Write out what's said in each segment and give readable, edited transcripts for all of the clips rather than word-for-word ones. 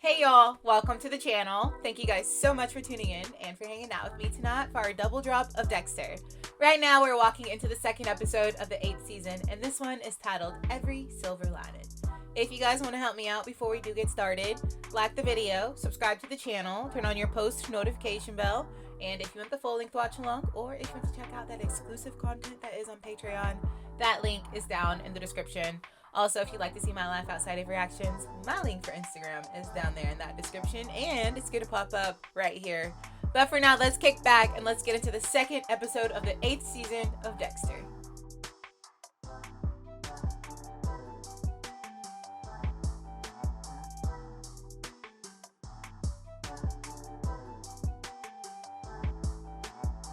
Hey y'all, welcome to the channel. Thank you guys so much for tuning in and for hanging out with me tonight for our double drop of Dexter. Right now we're walking into the second episode of the 8th season, and this one is titled Every Silver Lining. If you guys want to help me out before we do get started, like the video, subscribe to the channel, turn on your post notification bell, and if you want the full length watch along, or if you want to check out that exclusive content that is on Patreon, that link is down in the description. Also, if you'd like to see my life outside of reactions, my link for Instagram is down there in that description, and it's going to pop up right here. But for now, let's kick back and let's get into the second episode of the 8th season of Dexter.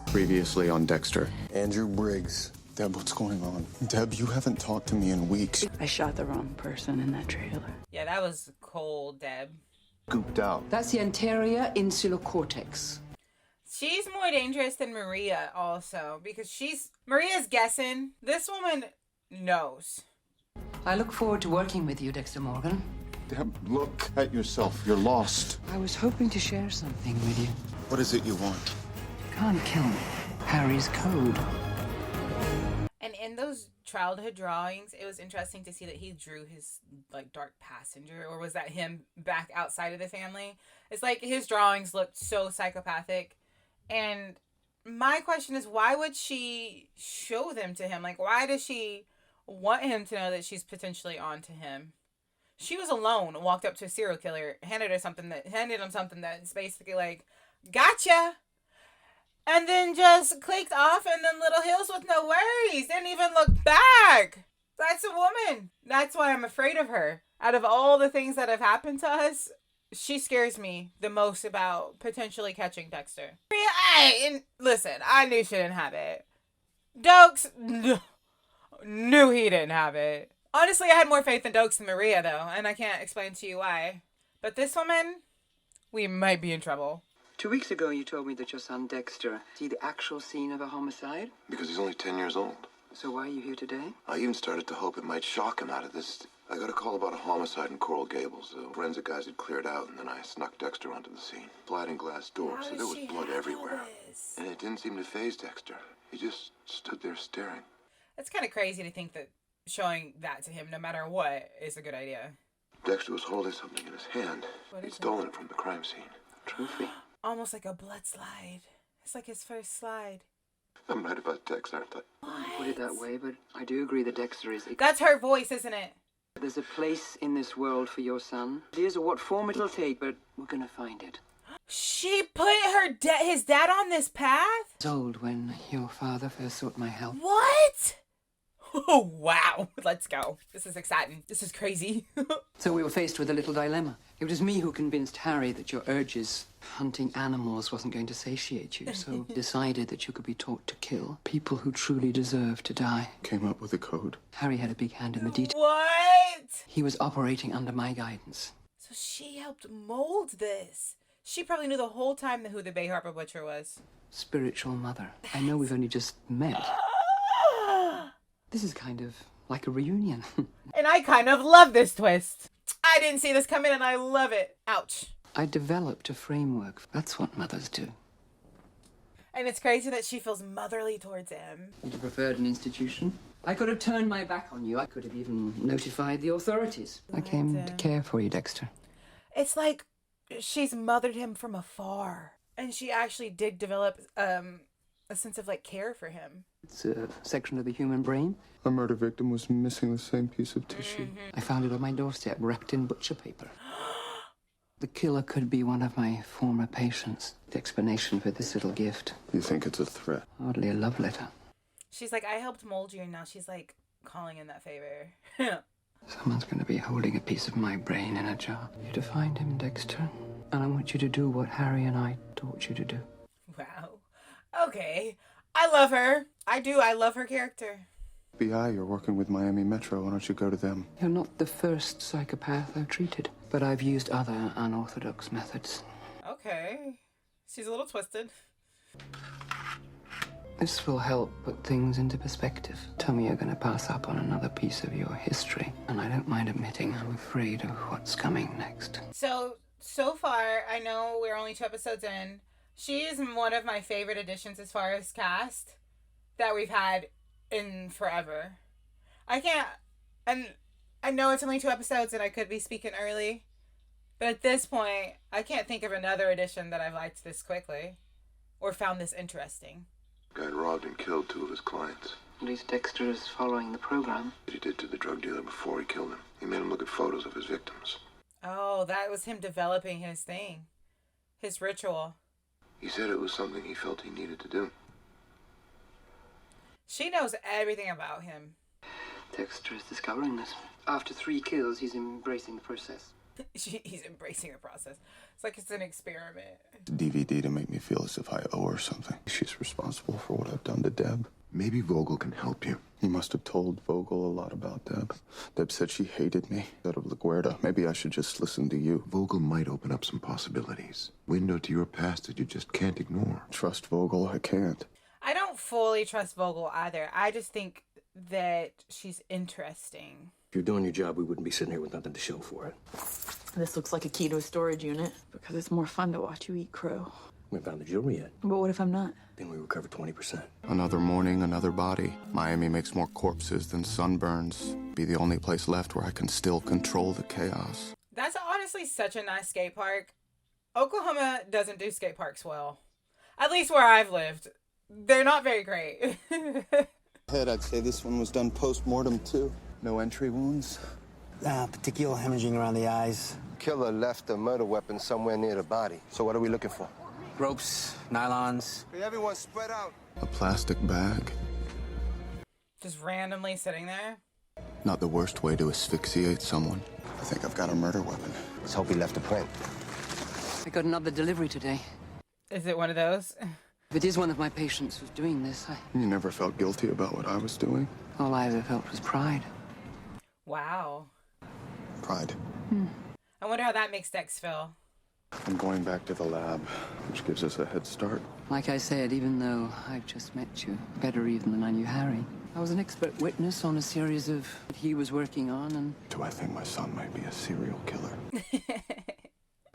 Previously on Dexter. Andrew Briggs. Deb, what's going on? Deb, you haven't talked to me in weeks. I shot the wrong person in that trailer. Yeah, that was cold, Deb. Gooped out. That's the anterior insular cortex. She's more dangerous than Maria also, because Maria's guessing. This woman knows. I look forward to working with you, Dexter Morgan. Deb, look at yourself. You're lost. I was hoping to share something with you. What is it you want? You can't kill me. Harry's code. And in those childhood drawings, it was interesting to see that he drew his, dark passenger, or was that him back outside of the family? It's like his drawings looked so psychopathic. And my question is, why would she show them to him? Why does she want him to know that she's potentially on to him? She was alone, walked up to a serial killer, handed him something that's basically like, gotcha! And then just clicked off in them little hills with no worries. Didn't even look back. That's a woman. That's why I'm afraid of her. Out of all the things that have happened to us, she scares me the most about potentially catching Dexter. Listen, I knew she didn't have it. Dokes knew he didn't have it. Honestly, I had more faith in Dokes than Maria, though, and I can't explain to you why. But this woman, we might be in trouble. 2 weeks ago, you told me that your son Dexter see the actual scene of a homicide. Because he's only 10 years old. So why are you here today? I even started to hope it might shock him out of this. I got a call about a homicide in Coral Gables. The forensic guys had cleared out, and then I snuck Dexter onto the scene. Sliding glass door, so there was blood everywhere. And it didn't seem to faze Dexter. He just stood there staring. It's kind of crazy to think that showing that to him, no matter what, is a good idea. Dexter was holding something in his hand. He'd stolen it from the crime scene. A trophy. Almost like a blood slide. It's like his first slide. I'm right about Dex, aren't I? I wouldn't put it that way, but I do agree that Dexter is... That's her voice, isn't it? There's a place in this world for your son. Ideas of what form it'll take, but we're gonna find it. She put his dad on this path? I was old when your father first sought my help. What? Oh, wow. Let's go. This is exciting. This is crazy. So we were faced with a little dilemma. It was me who convinced Harry that your urges hunting animals wasn't going to satiate you, so decided that you could be taught to kill people who truly deserve to die. Came up with a code. Harry had a big hand in the details. What? He was operating under my guidance. So she helped mold this. She probably knew the whole time who the Bay Harbor Butcher was. Spiritual mother. I know we've only just met. This is kind of like a reunion. And I kind of love this twist. I didn't see this coming and I love it. Ouch. I developed a framework. That's what mothers do. And it's crazy that she feels motherly towards him. Would you preferred an institution? I could have turned my back on you. I could have even notified the authorities. I came to care for you, Dexter. It's like she's mothered him from afar. And she actually did develop a sense of care for him. It's a section of the human brain. A murder victim was missing the same piece of tissue. I found it on my doorstep, wrapped in butcher paper. The killer could be one of my former patients. The explanation for this little gift. You think it's a threat? Hardly a love letter. She's like, I helped mold you, and now she's calling in that favor. Someone's going to be holding a piece of my brain in a jar. You to find him, Dexter. And I want you to do what Harry and I taught you to do. Wow. Okay. I love her. I do. I love her character. FBI, you're working with Miami Metro. Why don't you go to them? You're not the first psychopath I've treated, but I've used other unorthodox methods. Okay. She's a little twisted. This will help put things into perspective. Tell me you're going to pass up on another piece of your history, and I don't mind admitting I'm afraid of what's coming next. So So far, I know we're only 2 episodes in. She is one of my favorite additions as far as cast that we've had in forever. I can't, and I know it's only 2 episodes and I could be speaking early, but at this point, I can't think of another addition that I've liked this quickly or found this interesting. Guy robbed and killed 2 of his clients. At least Dexter is following the program. What he did to the drug dealer before he killed him. He made him look at photos of his victims. Oh, that was him developing his thing. His ritual. He said it was something he felt he needed to do. She knows everything about him. Dexter is discovering this. After 3 kills, he's embracing the process. He's embracing the process. It's like it's an experiment. DVD to make me feel as if I owe her something. She's responsible for what I've done to Deb. Maybe Vogel can help you. You must have told Vogel a lot about Deb. Deb said she hated me. Out of La Guardia. Maybe I should just listen to you. Vogel might open up some possibilities. Window to your past that you just can't ignore. Trust Vogel, I can't. I don't fully trust Vogel either. I just think that she's interesting. If you're doing your job, we wouldn't be sitting here with nothing to show for it. This looks like a key to a storage unit because it's more fun to watch you eat crow. We haven't found the jewelry yet. But what if I'm not? Then we recover 20%. Another morning, another body. Miami makes more corpses than sunburns. Be the only place left where I can still control the chaos. That's honestly such a nice skate park. Oklahoma doesn't do skate parks well. At least where I've lived. They're not very great. I'd say this one was done post-mortem, too. No entry wounds. Particular hemorrhaging around the eyes. Killer left a murder weapon somewhere near the body. So what are we looking for? Ropes, nylons. Hey, everyone spread out. A plastic bag. Just randomly sitting there. Not the worst way to asphyxiate someone. I think I've got a murder weapon. Let's hope he left a print. I got another delivery today. Is it one of those? If it is one of my patients who's doing this, You never felt guilty about what I was doing? all I ever felt was pride. Wow. Pride. I wonder how that makes Dex feel. I'm going back to the lab, which gives us a head start. Like I said, even though I've just met you, better even than I knew Harry, I was an expert witness on a series of that he was working on, and Do I think my son might be a serial killer?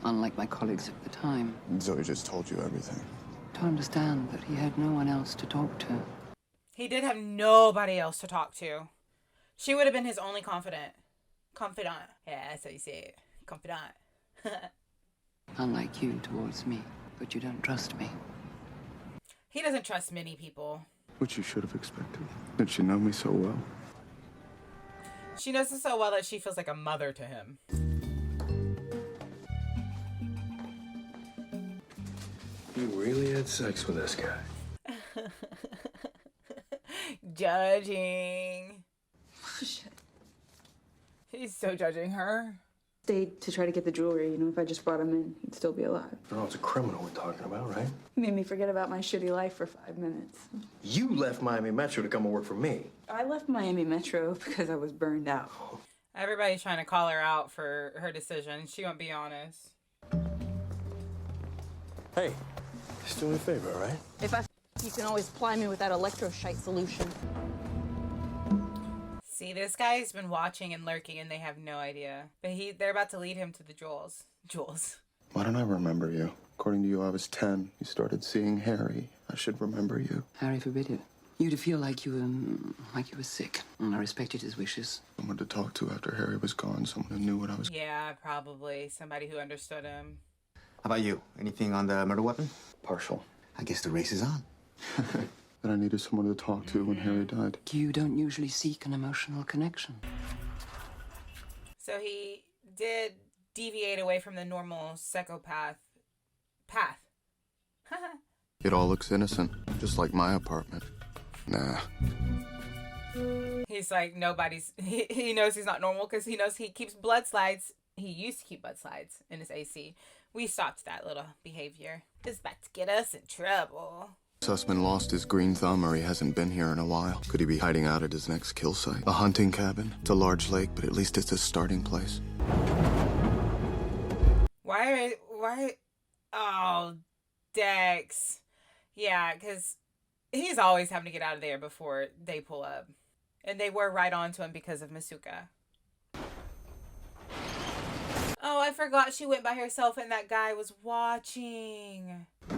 unlike my colleagues at the time, Zoe just told you everything. to understand that he had no one else to talk to. He did have nobody else to talk to. She would have been his only confidant. Confidant. Yeah, that's how you say it. Confidant. Unlike you towards me, but you don't trust me. He doesn't trust many people. Which you should have expected. Did she know me so well? She knows him so well that she feels like a mother to him. You really had sex with this guy? Judging. Shit. He's so judging her. Stayed to try to get the jewelry. You know, if I just brought him in, he'd still be alive. No, it's a criminal we're talking about, right? He made me forget about my shitty life for 5 minutes. You left Miami Metro to come and work for me. I left Miami Metro because I was burned out. Everybody's trying to call her out for her decision. She won't be honest. Hey, just do me a favor, all right? If I you can always ply me with that electroshite solution. See, this guy's been watching and lurking and they have no idea. But they're about to lead him to the jewels. Jewels. Why don't I remember you? According to you, I was 10. You started seeing Harry. I should remember you. Harry forbid it. You to feel like you were sick, and I respected his wishes. Someone to talk to after Harry was gone. Someone who knew what I was... Yeah, probably. Somebody who understood him. How about you? Anything on the murder weapon? Partial. I guess the race is on. That I needed someone to talk to when Harry died. You don't usually seek an emotional connection. So he did deviate away from the normal psychopath path. It all looks innocent, just like my apartment. Nah. He's like, nobody's... He knows he's not normal because he knows he keeps blood slides. He used to keep blood slides in his AC. We stopped that little behavior. It's about to get us in trouble. Sussman lost his green thumb or he hasn't been here in a while. Could he be hiding out at his next kill site? A hunting cabin? It's a large lake, but at least it's a starting place. Why? Oh, Dex. Yeah, because he's always having to get out of there before they pull up. And they were right on to him because of Masuka. Oh, I forgot she went by herself and that guy was watching. Is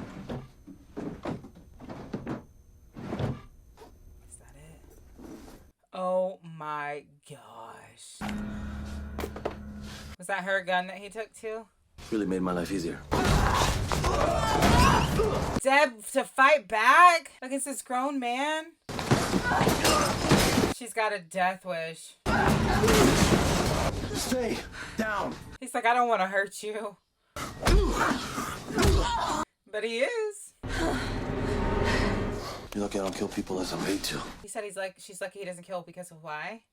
that it? Oh my gosh. Was that her gun that he took too? Really made my life easier. Deb to fight back against this grown man? She's got a death wish. Stay down. He's like, I don't want to hurt you. But he is. You're lucky I don't kill people as I'm paid to. He said she's lucky he doesn't kill because of why?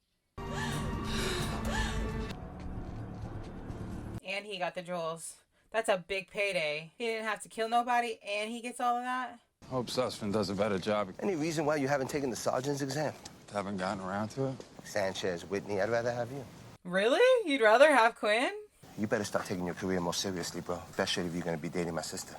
And he got the jewels. That's a big payday. He didn't have to kill nobody and he gets all of that? Hope Sussman does a better job. Any reason why you haven't taken the sergeant's exam? Haven't gotten around to it. Sanchez, Whitney, I'd rather have you. Really? You'd rather have Quinn? You better start taking your career more seriously, bro. Especially if you're gonna be dating my sister.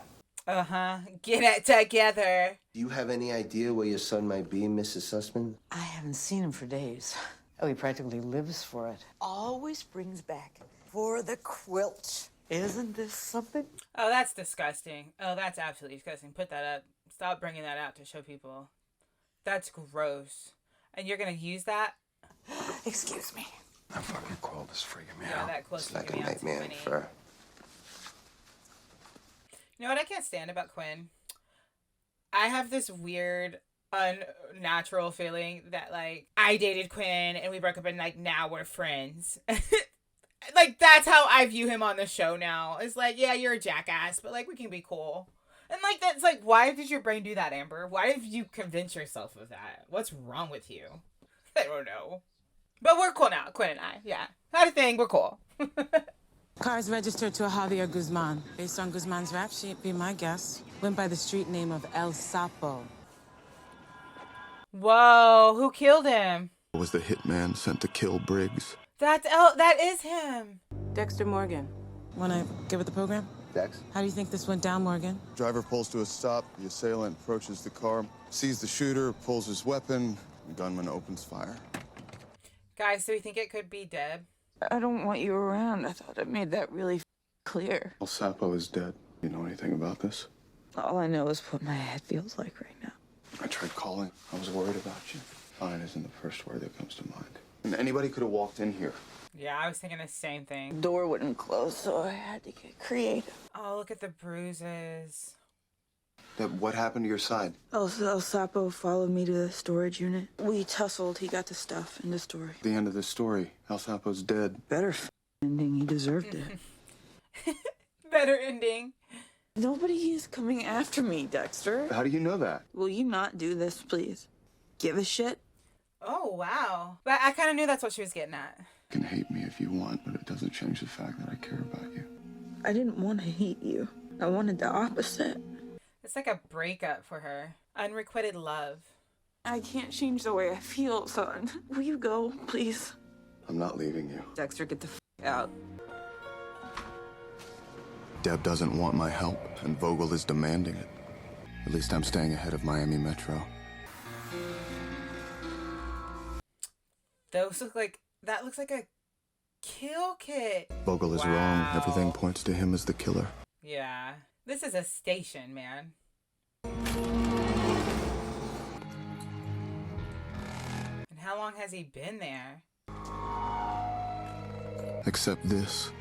Uh-huh. Get it together. Do you have any idea where your son might be, Mrs. Sussman? I haven't seen him for days. Oh, he practically lives for it. Always brings back for the quilt. Isn't this something? Oh, that's disgusting. Oh, that's absolutely disgusting. Put that up. Stop bringing that out to show people. That's gross. And you're gonna use that? Excuse me. That fucking quilt is freaking me Yeah, out. that quilt's It's like a freaking me out too, nightmare Winnie. for... You know what I can't stand about Quinn? I have this weird, unnatural feeling that, like, I dated Quinn and we broke up and, like, now we're friends. Like, that's how I view him on the show now. It's like, yeah, you're a jackass, but, like, we can be cool. And, like, that's, like, why did your brain do that, Amber? Why did you convince yourself of that? What's wrong with you? I don't know. But we're cool now, Quinn and I. Yeah. Had a thing, we're cool. Car's registered to a Javier Guzman. Based on Guzman's rap sheet, be my guess. Went by the street name of El Sapo. Whoa, who killed him? Was the hitman sent to kill Briggs? That is him. Dexter Morgan. Wanna give it the program? Dex? How do you think this went down, Morgan? Driver pulls to a stop. The assailant approaches the car, sees the shooter, pulls his weapon. The gunman opens fire. Guys, do we think it could be Deb? I don't want you around. I thought I made that really clear. El Sapo is dead. You know anything about this? All I know is what my head feels like right now. I tried calling. I was worried about you. Fine isn't the first word that comes to mind. And anybody could have walked in here. Yeah, I was thinking the same thing. Door wouldn't close, so I had to get creative. Oh, look at the bruises. Deb, what happened to your side? El Sapo followed me to the storage unit. We tussled. He got the stuff in the story. The end of the story. El Sapo's dead. Better ending. He deserved it. Better ending. Nobody is coming after me, Dexter. How do you know that? Will you not do this, please? Give a shit? Oh, wow. But I kind of knew that's what she was getting at. You can hate me if you want, but it doesn't change the fact that I care about you. I didn't want to hate you. I wanted the opposite. It's like a breakup for her. Unrequited love. I can't change the way I feel, son. Will you go, please? I'm not leaving you. Dexter, get the out. Deb doesn't want my help, and Vogel is demanding it. At least I'm staying ahead of Miami Metro. That looks like a kill kit. Vogel is wrong. Everything points to him as the killer. Yeah. This is a station, man. And how long has he been there? Except this.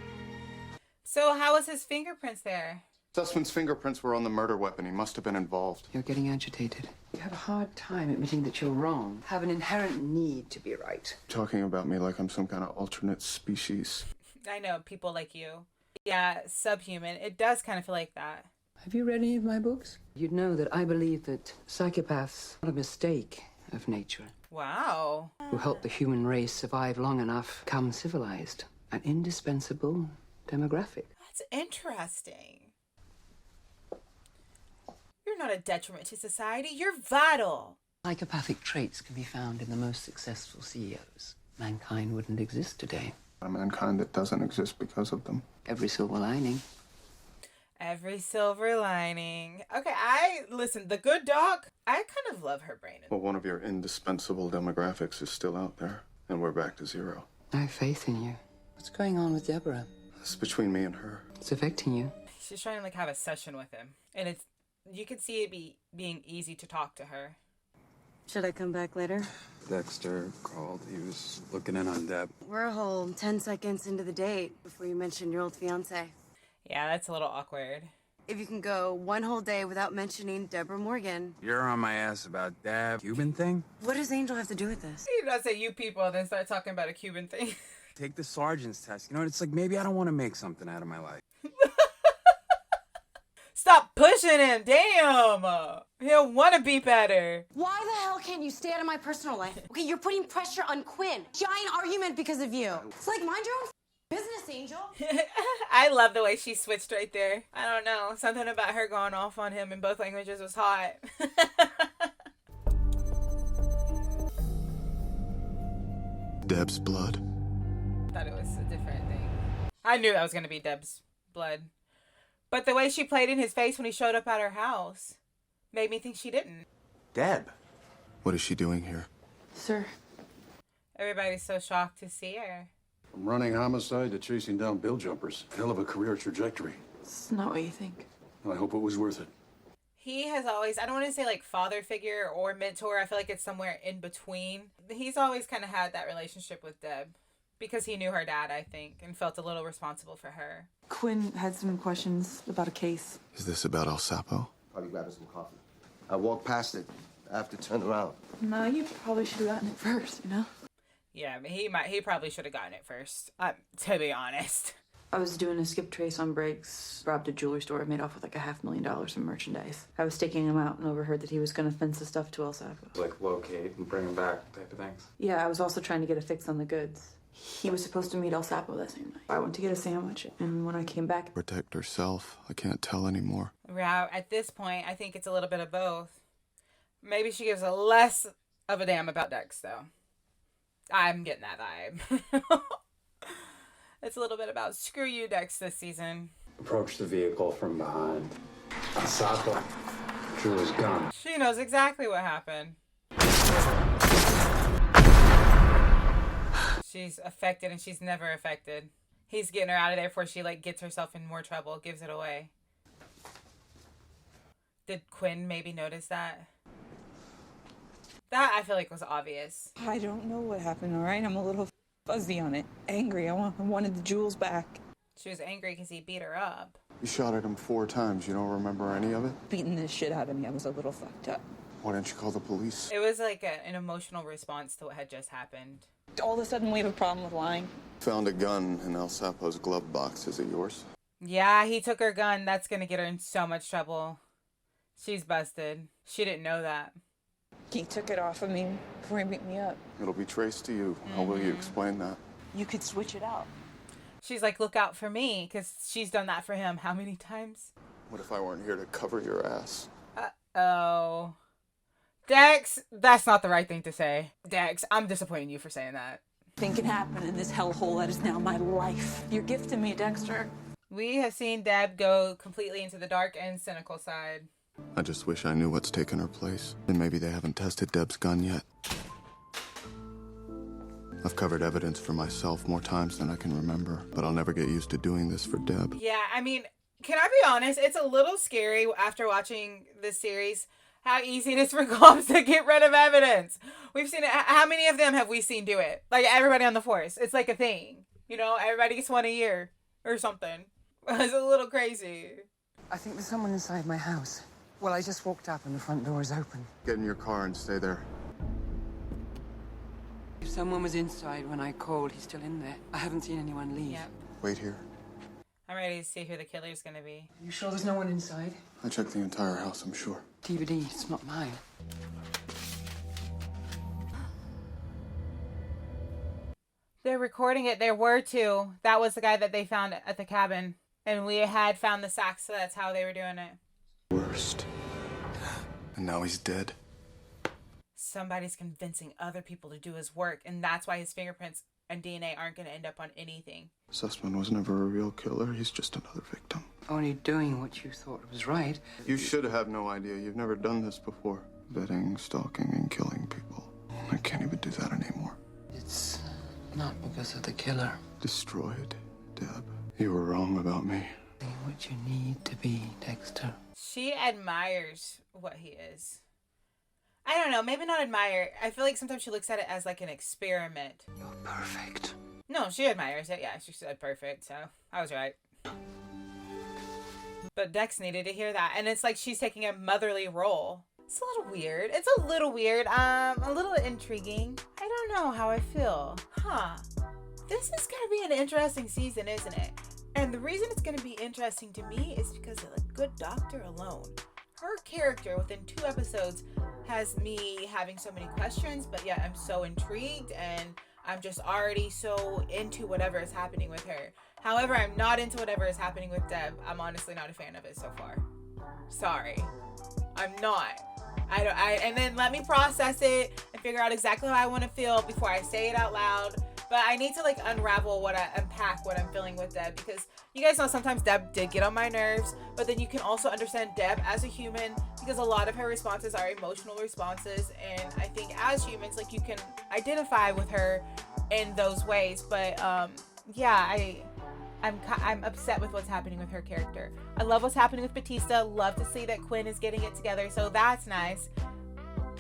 So how was his fingerprints there? Sussman's fingerprints were on the murder weapon. He must have been involved. You're getting agitated. You have a hard time admitting that you're wrong. Have an inherent need to be right. Talking about me like I'm some kind of alternate species. I know, people like you. Yeah, subhuman. It does kind of feel like that. Have you read any of my books? You'd know that I believe that psychopaths are a mistake of nature. Wow. Who help the human race survive long enough, become civilized. An indispensable demographic. That's interesting. You're not a detriment to society. You're vital. Psychopathic traits can be found in the most successful CEOs. Mankind wouldn't exist today. A mankind that doesn't exist because of them. Every silver lining. Every silver lining. Okay, listen, the good doc, I kind of love her brain. Well, one of your indispensable demographics is still out there, and we're back to zero. I have faith in you. What's going on with Debra? It's between me and her. It's affecting you. She's trying to like have a session with him, and you could see it being easy to talk to her. Should I come back later? Dexter called. He was looking in on Deb. We're a whole 10 seconds into the date before you mentioned your old fiance. Yeah, that's a little awkward. If you can go one whole day without mentioning Deborah Morgan. You're on my ass about that Cuban thing? What does Angel have to do with this? You not say you people, and then start talking about a Cuban thing. Take the sergeant's test. You know, it's like maybe I don't want to make something out of my life. Stop pushing him, damn! He'll want to be better. Why the hell can't you stay out of my personal life? Okay, you're putting pressure on Quinn. Giant argument because of you. It's like, mind your own business, Angel. I love the way she switched right there. I don't know. Something about her going off on him in both languages was hot. Deb's blood. Thought it was a different thing. I knew that was going to be Deb's blood. But the way she played in his face when he showed up at her house made me think she didn't. Deb. What is she doing here? Sir. Everybody's so shocked to see her. From running homicide to chasing down bill jumpers. Hell of a career trajectory. It's not what you think. I hope it was worth it. He has always, I don't want to say like father figure or mentor. I feel like it's somewhere in between. He's always kind of had that relationship with Deb because he knew her dad, I think, and felt a little responsible for her. Quinn had some questions about a case. Is this about El Sapo? Probably grabbing some coffee. I walked past it. I have to turn around. No, you probably should have gotten it first, you know? Yeah, but he probably should have gotten it first, to be honest. I was doing a skip trace on Briggs, robbed a jewelry store, made off with like $500,000 in merchandise. I was staking him out and overheard that he was going to fence the stuff to El Sapo. Like locate and bring him back type of things. Yeah, I was also trying to get a fix on the goods. He was supposed to meet El Sapo that same night. I went to get a sandwich, and when I came back... Protect herself. I can't tell anymore. Yeah, at this point, I think it's a little bit of both. Maybe she gives a less of a damn about Dex, though. I'm getting that vibe. It's a little bit about screw you, Dex, this season. Approach the vehicle from behind. Sapo drew his gun. She knows exactly what happened. She's affected and she's never affected. He's getting her out of there before she like gets herself in more trouble, gives it away. Did Quinn maybe notice that? That I feel like was obvious. I don't know what happened, all right? I'm a little fuzzy on it. Angry. I wanted the jewels back. She was angry because he beat her up. You shot at him 4 times. You don't remember any of it? Beating the shit out of me. I was a little fucked up. Why didn't you call the police? It was like an emotional response to what had just happened. All of a sudden we have a problem with lying. Found a gun in El Sapo's glove box. Is it yours? Yeah, he took her gun. That's going to get her in so much trouble. She's busted. She didn't know that. He took it off of me before he beat me up. It'll be traced to you. How will you explain that? You could switch it out. She's like, look out for me, because she's done that for him how many times? What if I weren't here to cover your ass? Uh-oh. Dex, that's not the right thing to say. Dex, I'm disappointing you for saying that. Thing can happen in this hellhole that is now my life. Your gift to me, Dexter. We have seen Deb go completely into the dark and cynical side. I just wish I knew what's taken her place. And maybe they haven't tested Deb's gun yet. I've covered evidence for myself more times than I can remember, but I'll never get used to doing this for Deb. Yeah, I mean, can I be honest? It's a little scary after watching this series how easy it is for cops to get rid of evidence. We've seen it. How many of them have we seen do it? Like everybody on the force. It's like a thing. You know, everybody gets one a year or something. It's a little crazy. I think there's someone inside my house. Well, I just walked up and the front door is open. Get in your car and stay there. If someone was inside when I called, he's still in there. I haven't seen anyone leave. Yep. Wait here. I'm ready to see who the killer's gonna be. You sure there's no one inside? I checked the entire house, I'm sure. DVD, it's not mine. They're recording it. There were 2. That was the guy that they found at the cabin. And we had found the sack, so that's how they were doing it. Worst. And now he's dead. Somebody's convincing other people to do his work, and that's why his fingerprints and DNA aren't going to end up on anything. Sussman was never a real killer. He's just another victim. Only doing what you thought was right. You should have no idea. You've never done this before. Betting, stalking, and killing people. I can't even do that anymore. It's not because of the killer. Destroyed Deb. You were wrong about me. Be what you need to be, Dexter. She admires what he is. I don't know, maybe not admire. I feel like sometimes she looks at it as like an experiment. You're perfect. No, she admires it. Yeah, she said perfect, so I was right. But Dex needed to hear that. And it's like she's taking a motherly role. It's a little weird. It's a little weird. A little intriguing. I don't know how I feel. This is gonna be an interesting season, isn't it? And the reason it's gonna be interesting to me is because of the good doctor alone. Her character within 2 episodes has me having so many questions, but yet I'm so intrigued and I'm just already so into whatever is happening with her. However, I'm not into whatever is happening with Deb. I'm honestly not a fan of it so far. Sorry. I'm not. And then let me process it and figure out exactly how I want to feel before I say it out loud. But I need to like unpack what I'm feeling with Deb, because you guys know sometimes Deb did get on my nerves, but then you can also understand Deb as a human because a lot of her responses are emotional responses, and I think as humans, like, you can identify with her in those ways. But yeah, I'm upset with what's happening with her character. I love what's happening with Batista. Love to see that Quinn is getting it together, so that's nice.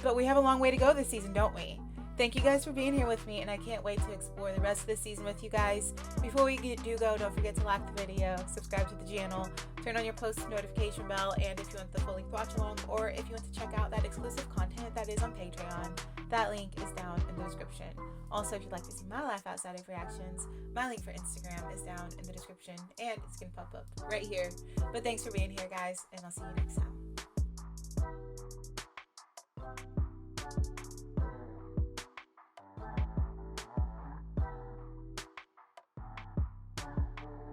But we have a long way to go this season, don't we? Thank you guys for being here with me, and I can't wait to explore the rest of this season with you guys. Before we do go, don't forget to like the video, subscribe to the channel, turn on your post notification bell, and if you want the full length watch along, or if you want to check out that exclusive content that is on Patreon, that link is down in the description. Also, if you'd like to see my life outside of reactions, my link for Instagram is down in the description, and it's gonna pop up right here. But thanks for being here, guys, and I'll see you next time.